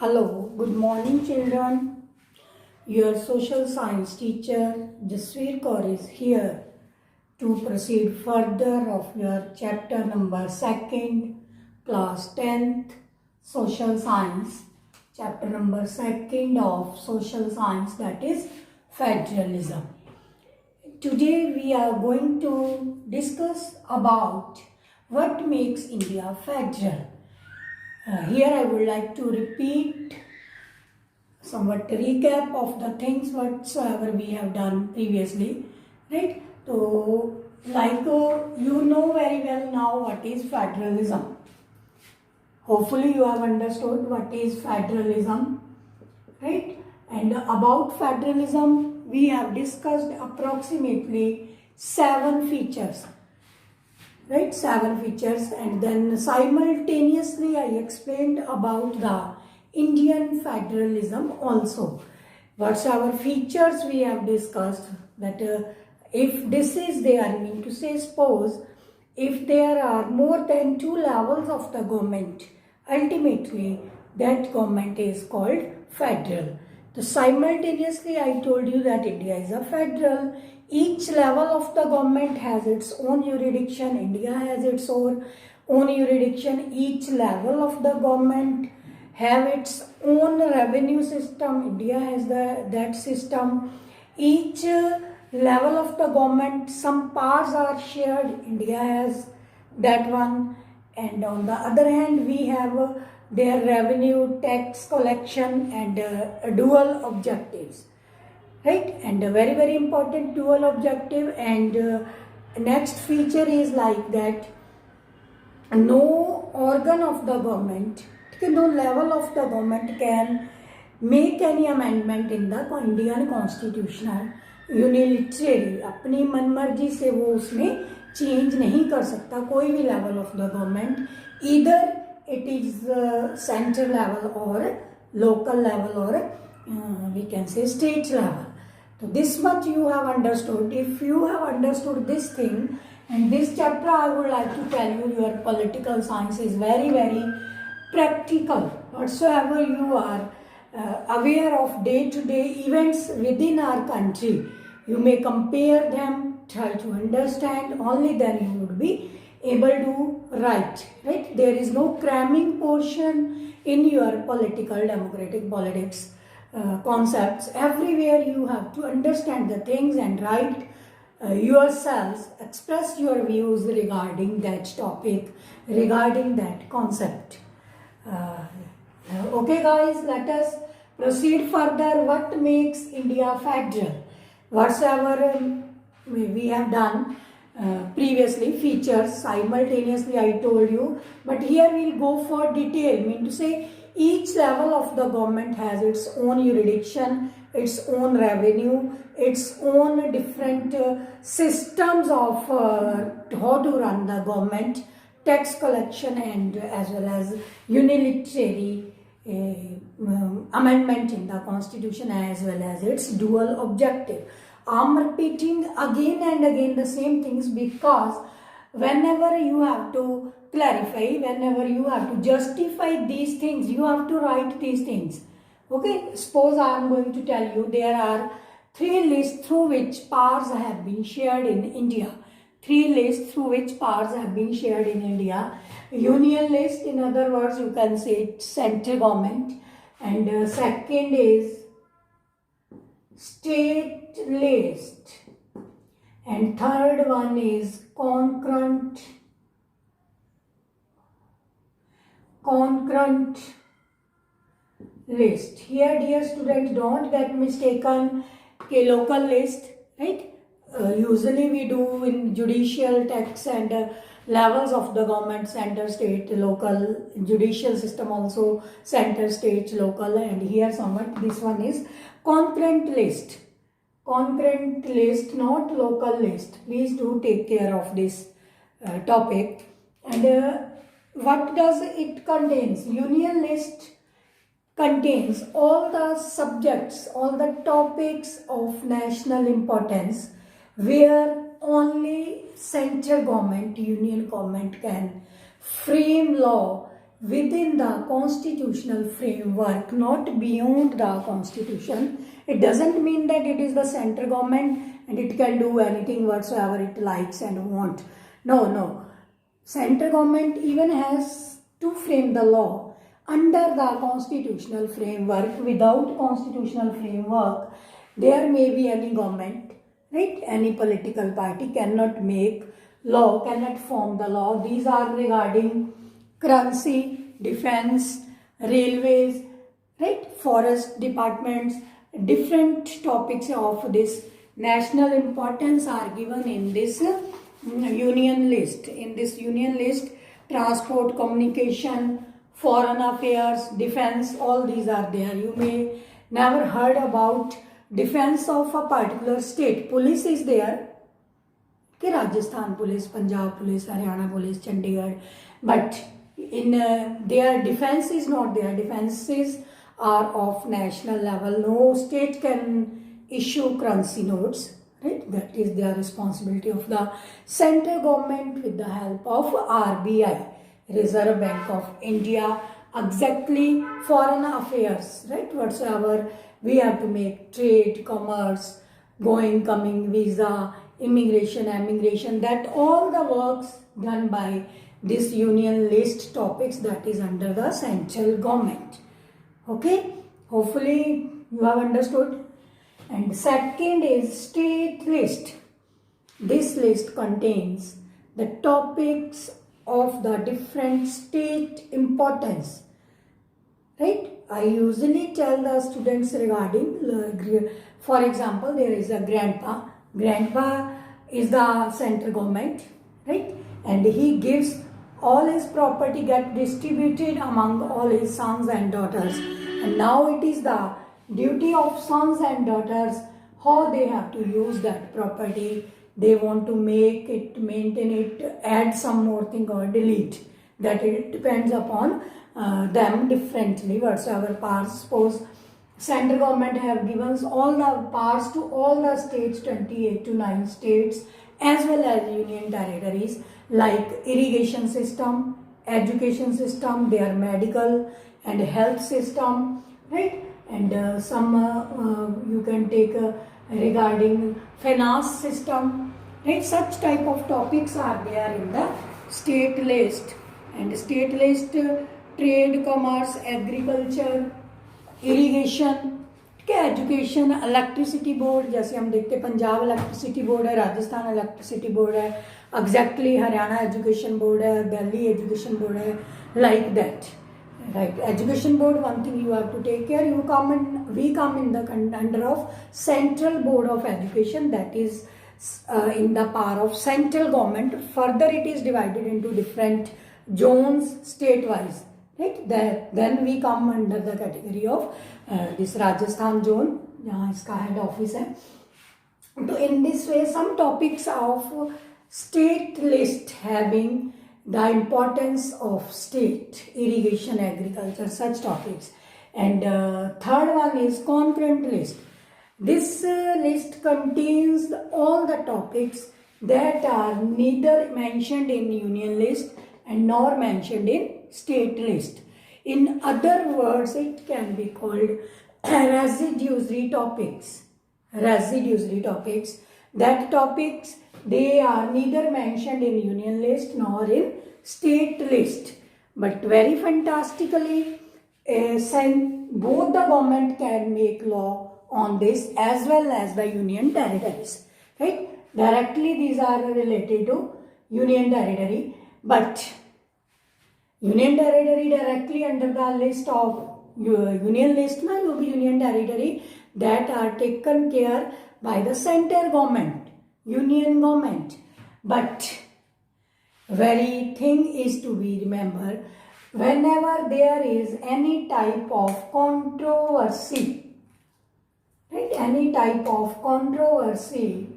Hello, good morning children. Your social science teacher Jasveer Kaur is here to proceed further of your chapter number 2nd, class 10th, social science. Chapter number 2nd of social science, that is federalism. Today we are going to discuss about what makes India federal. Here I would like to repeat somewhat recap of the things whatsoever we have done previously, right? So you know very well now what is federalism. Hopefully you have understood what is federalism, right? And about federalism we have discussed approximately 7 features, right? 7 features, and then simultaneously I explained about the Indian federalism also. Whatsoever features we have discussed, that if this is there, I mean to say, suppose if there are more than 2 levels of the government, ultimately that government is called federal. So simultaneously I told you that India is a federal. Each level of the government has its own jurisdiction. India has its own jurisdiction. Each level of the government have its own revenue system. India has that system. Each level of the government, some powers are shared. India has that one. And on the other hand, we have their revenue, tax collection, and dual objectives, right? And a very very important dual objective. And next feature is like that no organ of the government, no level of the government can make any amendment in the Indian constitution unilaterally. अपनी मनमर्जी से वो उसमें change नहीं कर सकता कोई भी level of the government, either it is center level or local level or we can say state level. So this much you have understood. If you have understood this thing, and this chapter I would like to tell you, your political science is very very practical. Whatsoever you are aware of day-to-day events within our country, you may compare them, try to understand, only then you would be able to write, right? There is no cramming portion in your political democratic politics concepts. Everywhere you have to understand the things and write yourselves, express your views regarding that topic, regarding that concept. Okay guys, let us proceed further. What makes India federal? Whatsoever we have done previously, features simultaneously I told you, but here we'll go for detail. Mean to say, each level of the government has its own jurisdiction, its own revenue, its own different systems of how to run the government, tax collection, and as well as unilaterary amendment in the constitution, as well as its dual objective. I'm repeating again and again the same things because whenever you have to clarify, whenever you have to justify these things, you have to write these things. Okay, suppose I am going to tell you there are 3 lists through which powers have been shared in India. 3 lists through which powers have been shared in India. Union list, in other words, you can say central government, and second is state list, and third one is concurrent list. Here dear students, don't get mistaken, local list, right? Usually we do in judicial, tax, and levels of the government, center, state, local, judicial system also center, state, local, and here somewhat this one is concurrent list. Concurrent list, not local list. Please do take care of this topic. And what does it contains? Union list contains all the subjects, all the topics of national importance where only central government, union government can frame law within the constitutional framework, not beyond the constitution. It doesn't mean that it is the central government and it can do anything whatsoever it likes and want. No. Central government even has to frame the law under the constitutional framework. Without constitutional framework, there may be any government, right? Any political party cannot make law, cannot form the law. These are regarding currency, defense, railways, right? Forest departments, different topics of this national importance are given in this union list. In this union list, transport, communication, foreign affairs, defense, all these are there. You may never heard about defense of a particular state. Police is there, okay, Rajasthan police, Punjab police, Haryana police, Chandigarh, but in their defense is not there. Defenses are of national level. No state can issue currency notes, right? That is the responsibility of the central government with the help of RBI, Reserve Bank of India. Exactly, foreign affairs, right? Whatsoever we have to make, trade, commerce, going, coming, visa, immigration, emigration, that all the works done by this union list topics, that is under the central government. Okay, hopefully you have understood. And second is state list. This list contains the topics of the different state importance, right? I usually tell the students regarding, for example, there is a grandpa. Grandpa is the central government, right? And he gives all his property get distributed among all his sons and daughters. And now it is the duty of sons and daughters how they have to use that property. They want to make it, maintain it, add some more thing or delete. That it depends upon them differently. Whatsoever powers, suppose central government have given all the powers to all the states, 28 to 9 states, as well as union territories, like irrigation system, education system, their medical and health system, right? And some you can take regarding finance system, right? Such type of topics are there in the state list. And state list, trade, commerce, agriculture, irrigation, ठीक है, education, electricity board, जैसे हम देखते हैं Punjab electricity board है, Rajasthan electricity board है, exactly Haryana education board है, Delhi education board है, like that, right? Education board, one thing you have to take care, we come in the under of central board of education, that is in the power of central government. Further it is divided into different zones state wise, right? Then we come under the category of this Rajasthan zone, जहाँ इसका head office है. So in this way some topics of state list having the importance of state, irrigation, agriculture, such topics. And third one is concurrent list. This list contains all the topics that are neither mentioned in union list and nor mentioned in state list. In other words, it can be called residuary topics. Residuary topics. That topics, they are neither mentioned in union list nor in state list. But very fantastically, both the government can make law on this as well as the union territories. Right? Directly these are related to union territory. But union territory directly under the list of union list na will be union territory that are taken care by the central government, union government. But very thing is to be remembered, whenever there is any type of controversy, right? Any type of controversy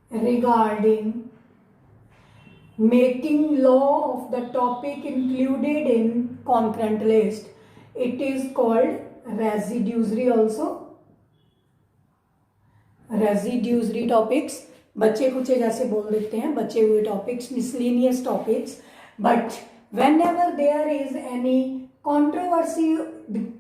regarding making law of the topic included in concurrent list, it is called residuary also. Residuary topics, बचे कुचे जैसे बोल देते हैं, बचे हुए topics, miscellaneous topics. But Whenever there is any controversy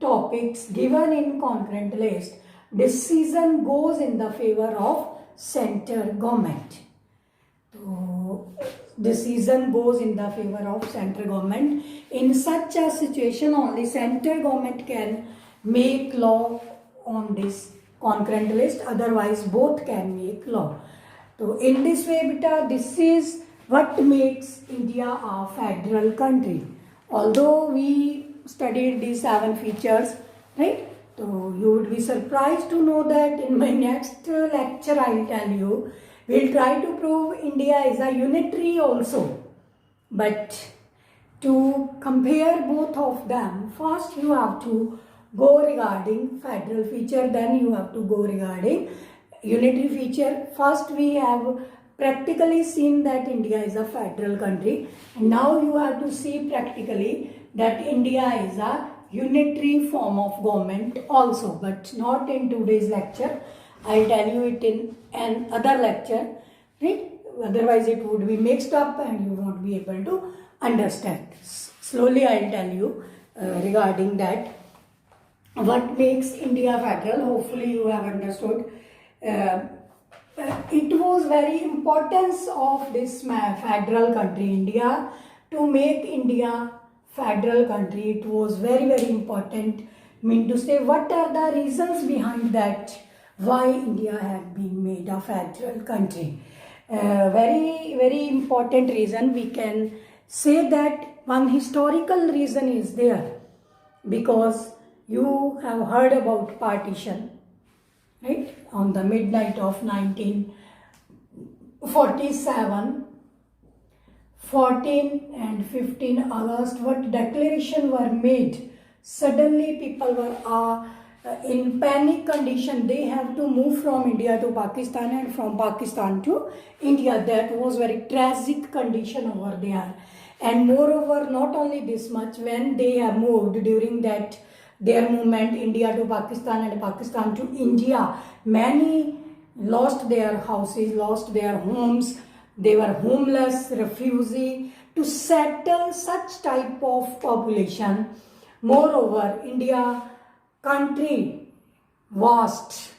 topics given in concurrent list, decision goes in the favor of center government. So, decision goes in the favor of central government. In such a situation, only central government can make law on this concurrent list, otherwise both can make law. So in this way, beta, this is what makes India a federal country. Although we studied these 7 features, right? So you would be surprised to know that in my next lecture I will tell you, we will try to prove India is a unitary also. But to compare both of them, first you have to go regarding federal feature, then you have to go regarding unitary feature. First we have practically seen that India is a federal country, and now you have to see practically that India is a unitary form of government also, but not in today's lecture. I'll tell you it in another lecture, right? Otherwise it would be mixed up and you won't be able to understand. Slowly I'll tell you regarding that what makes India federal. Hopefully you have understood. It was very importance of this federal country India to make India federal country. It was very important. Mean to say, what are the reasons behind that, why India had been made a federal country? Very important reason. We can say that one historical reason is there, because you have heard about partition, right? On the midnight of 1947, 14 and 15 August, what declaration were made? Suddenly people were in panic condition. They have to move from India to Pakistan and from Pakistan to India. That was very tragic condition over there. And moreover, not only this much, when they have moved during that their movement India to Pakistan and Pakistan to India, many lost their houses, lost their homes. They were homeless, refugee. To settle such type of population, moreover, India country vast.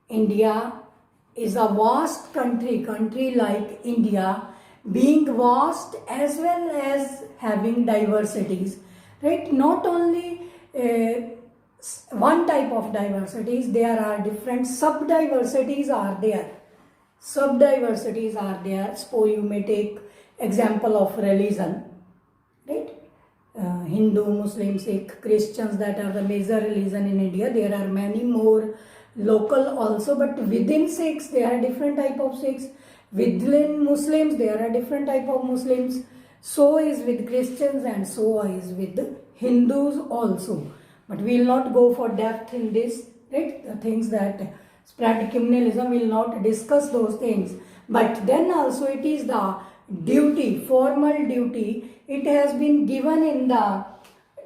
India is a vast country like India, being vast as well as having diversities, right? Not only one type of diversities, there are different sub-diversities are there. Sub-diversities are there. Suppose you may take example of religion, right? Hindu, Muslim, Sikh, Christians, that are the major religion in India. There are many more local also, but within Sikhs there are different type of Sikhs. Within Muslims there are different type of Muslims. So is with Christians and so is with Hindus also. But we will not go for depth in this, right? The things that spread communalism, will not discuss those things. But then also it is the duty, formal duty, it has been given in the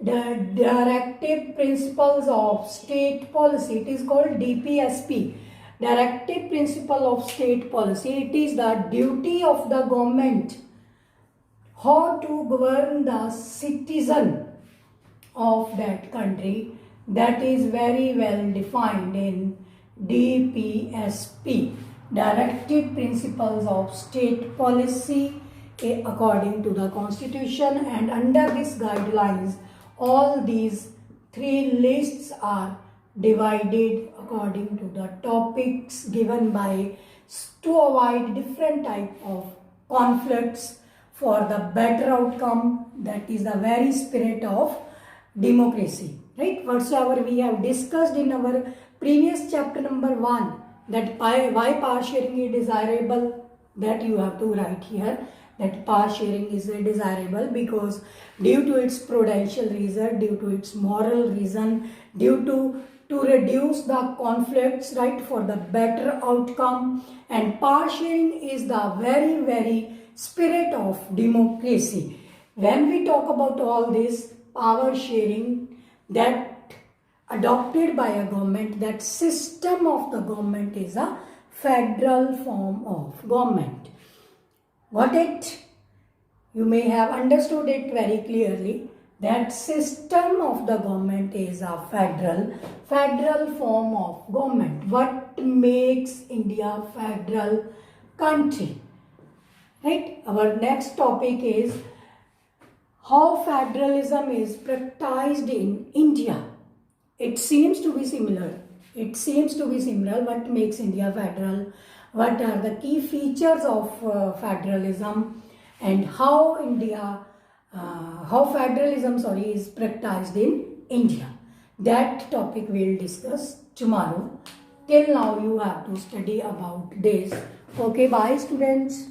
Directive Principles of State Policy. It is called DPSP, Directive Principle of State Policy. It is the duty of the government how to govern the citizen of that country. That is very well defined in DPSP, Directive Principles of State Policy, according to the Constitution. And under these guidelines, all these 3 lists are divided according to the topics given by, to avoid different type of conflicts for the better outcome. That is the very spirit of democracy, right? Whatsoever we have discussed in our previous chapter number 1, that why power sharing is desirable, that you have to write here, that power sharing is desirable because due to its prudential reason, due to its moral reason, due to reduce the conflicts, right, for the better outcome. And power sharing is the very spirit of democracy. When we talk about all this power sharing, that adopted by a government, that system of the government is a federal form of government. What it you may have understood it very clearly that system of the government is a federal form of government. What makes India federal country? Right? Our next topic is how federalism is practiced in India. It seems to be similar. What makes India federal? What are the key features of federalism, and how federalism is practiced in India? That topic we'll discuss tomorrow. Till now, you have to study about this. Okay, bye, students.